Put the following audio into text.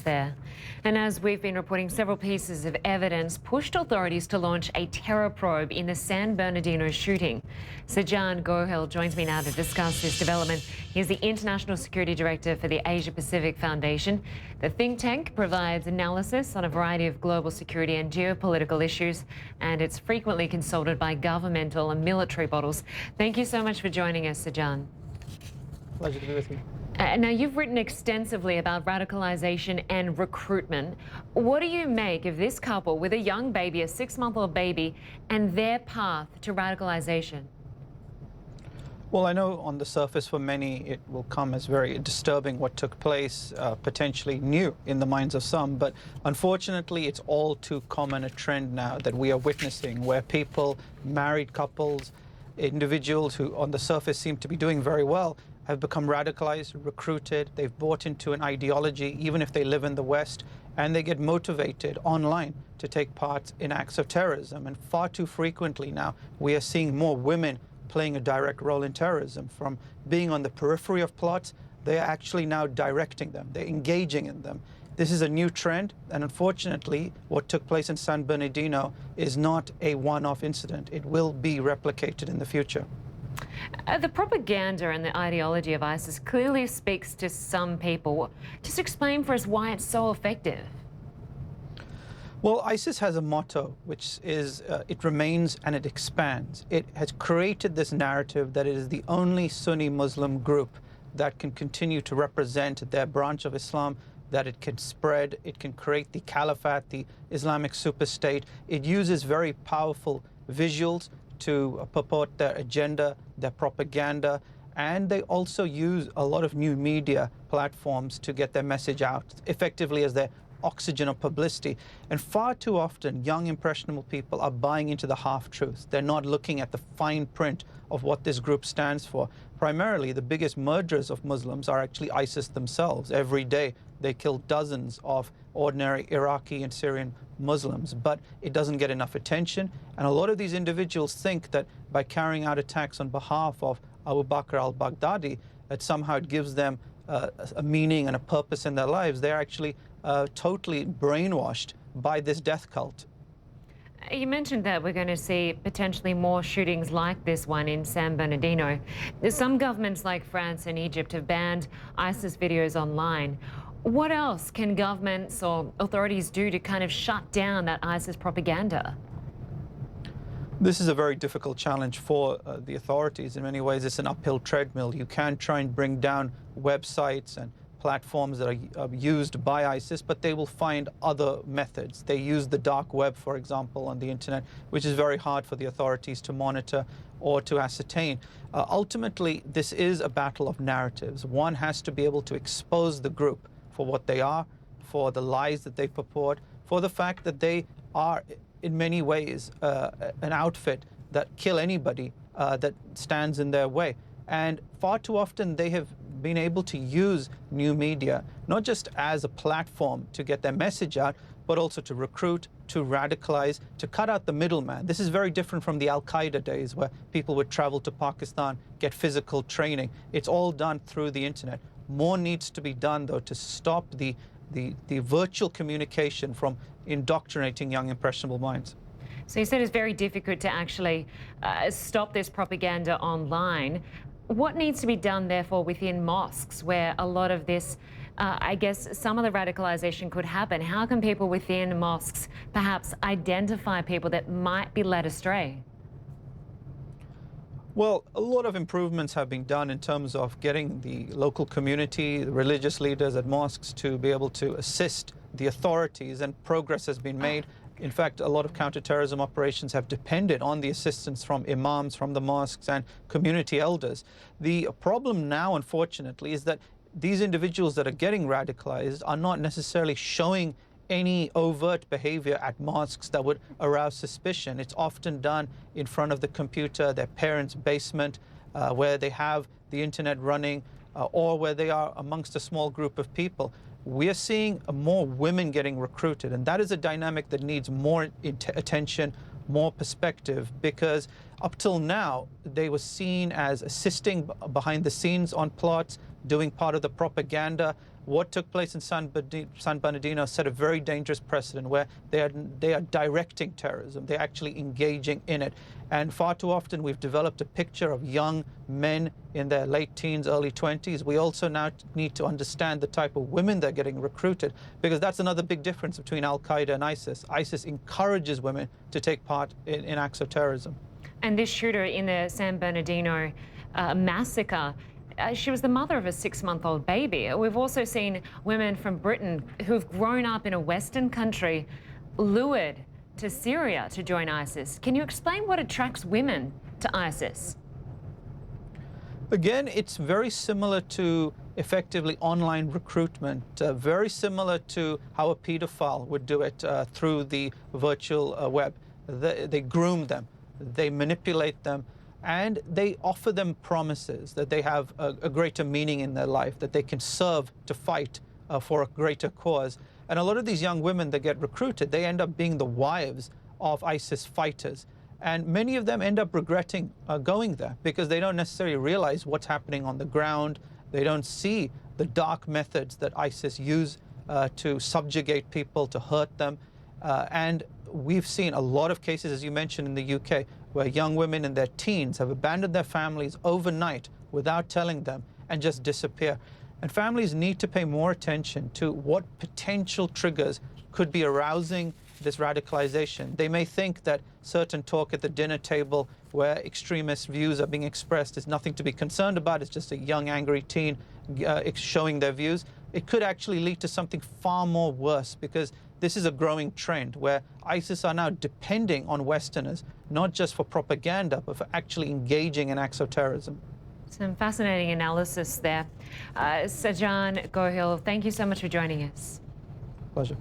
there. And as we've been reporting, several pieces of evidence pushed authorities to launch a terror probe in the San Bernardino shooting. Sajjan Gohel joins me now to discuss this development. He's the International Security Director for the Asia Pacific Foundation. The think tank provides analysis on a variety of global security and geopolitical issues, and it's frequently consulted by governmental and military bodies. Thank you so much for joining us, Sajjan. Pleasure to be with you. Now, you've written extensively about radicalization and recruitment. What do you make of this couple with a young baby, a 6-month-old baby, and their path to radicalization? Well, I know on the surface for many it will come as very disturbing what took place, potentially new in the minds of some, but unfortunately it's all too common a trend now that we are witnessing where people, married couples, individuals who on the surface seem to be doing very well have become radicalized, recruited, they've bought into an ideology, even if they live in the West, and they get motivated online to take part in acts of terrorism. And far too frequently now, we are seeing more women playing a direct role in terrorism. From being on the periphery of plots, they're actually now directing them, they're engaging in them. This is a new trend, and unfortunately, what took place in San Bernardino is not a one-off incident. It will be replicated in the future. The propaganda and the ideology of ISIS clearly speaks to some people. Just explain for us why it's so effective. Well, ISIS has a motto, which is it remains and it expands. It has created this narrative that it is the only Sunni Muslim group that can continue to represent their branch of Islam, that it can spread, it can create the caliphate, the Islamic superstate. It uses very powerful visuals to purport their agenda, their propaganda, and they also use a lot of new media platforms to get their message out effectively as their oxygen of publicity. And far too often, young, impressionable people are buying into the half-truths. They're not looking at the fine print of what this group stands for. Primarily, the biggest murderers of Muslims are actually ISIS themselves. Every day, they kill dozens of ordinary Iraqi and Syrian Muslims, but it doesn't get enough attention. And a lot of these individuals think that by carrying out attacks on behalf of Abu Bakr al-Baghdadi, that somehow it gives them a meaning and a purpose in their lives. They're actually totally brainwashed by this death cult. You mentioned that we're going to see potentially more shootings like this one in San Bernardino. Some governments like France and Egypt have banned ISIS videos online. What else can governments or authorities do to kind of shut down that ISIS propaganda? This is a very difficult challenge for the authorities. In many ways, it's an uphill treadmill. You can try and bring down websites and platforms that are used by ISIS, but they will find other methods. They use the dark web, for example, on the internet, which is very hard for the authorities to monitor or to ascertain. Ultimately, this is a battle of narratives. One has to be able to expose the group for what they are, for the lies that they purport, for the fact that they are in many ways an outfit that kill anybody that stands in their way. And far too often they have been able to use new media, not just as a platform to get their message out, but also to recruit, to radicalize, to cut out the middleman. This is very different from the Al-Qaeda days where people would travel to Pakistan, get physical training. It's all done through the internet. More needs to be done, though, to stop the virtual communication from indoctrinating young, impressionable minds. So you said it's very difficult to actually stop this propaganda online. What needs to be done, therefore, within mosques where a lot of this, I guess, some of the radicalization could happen? How can people within mosques perhaps identify people that might be led astray? Well, a lot of improvements have been done in terms of getting the local community, the religious leaders at mosques to be able to assist the authorities, and progress has been made. In fact, a lot of counterterrorism operations have depended on the assistance from imams, from the mosques and community elders. The problem now, unfortunately, is that these individuals that are getting radicalized are not necessarily showing any overt behavior at mosques that would arouse suspicion. It's often done in front of the computer, their parents' basement, where they have the internet running, or where they are amongst a small group of people. We are seeing more women getting recruited, and that is a dynamic that needs more attention, more perspective, because up till now, they were seen as assisting behind the scenes on plots, doing part of the propaganda, What took place in San Bernardino set a very dangerous precedent where they are directing terrorism. They're actually engaging in it. And far too often we've developed a picture of young men in their late teens, early 20s. We also now need to understand the type of women they're getting recruited, because that's another big difference between Al-Qaeda and ISIS. ISIS encourages women to take part in acts of terrorism. And this shooter in the San Bernardino massacre, she was the mother of a 6-month-old baby. We've also seen women from Britain who've grown up in a Western country lured to Syria to join ISIS. Can you explain what attracts women to ISIS? Again, it's very similar to effectively online recruitment, very similar to how a pedophile would do it through the virtual web. They groom them, they manipulate them, and they offer them promises that they have a greater meaning in their life, that they can serve to fight for a greater cause. And a lot of these young women that get recruited, they end up being the wives of ISIS fighters. And many of them end up regretting going there because they don't necessarily realize what's happening on the ground. They don't see the dark methods that ISIS use to subjugate people, to hurt them. And we've seen a lot of cases, as you mentioned, in the UK, where young women in their teens have abandoned their families overnight without telling them and just disappear. And families need to pay more attention to what potential triggers could be arousing this radicalization. They may think that certain talk at the dinner table where extremist views are being expressed is nothing to be concerned about. It's just a young, angry teen showing their views. It could actually lead to something far more worse, because this is a growing trend where ISIS are now depending on Westerners, not just for propaganda, but for actually engaging in acts of terrorism. Some fascinating analysis there. Sajjan, Gohel, thank you so much for joining us. Pleasure.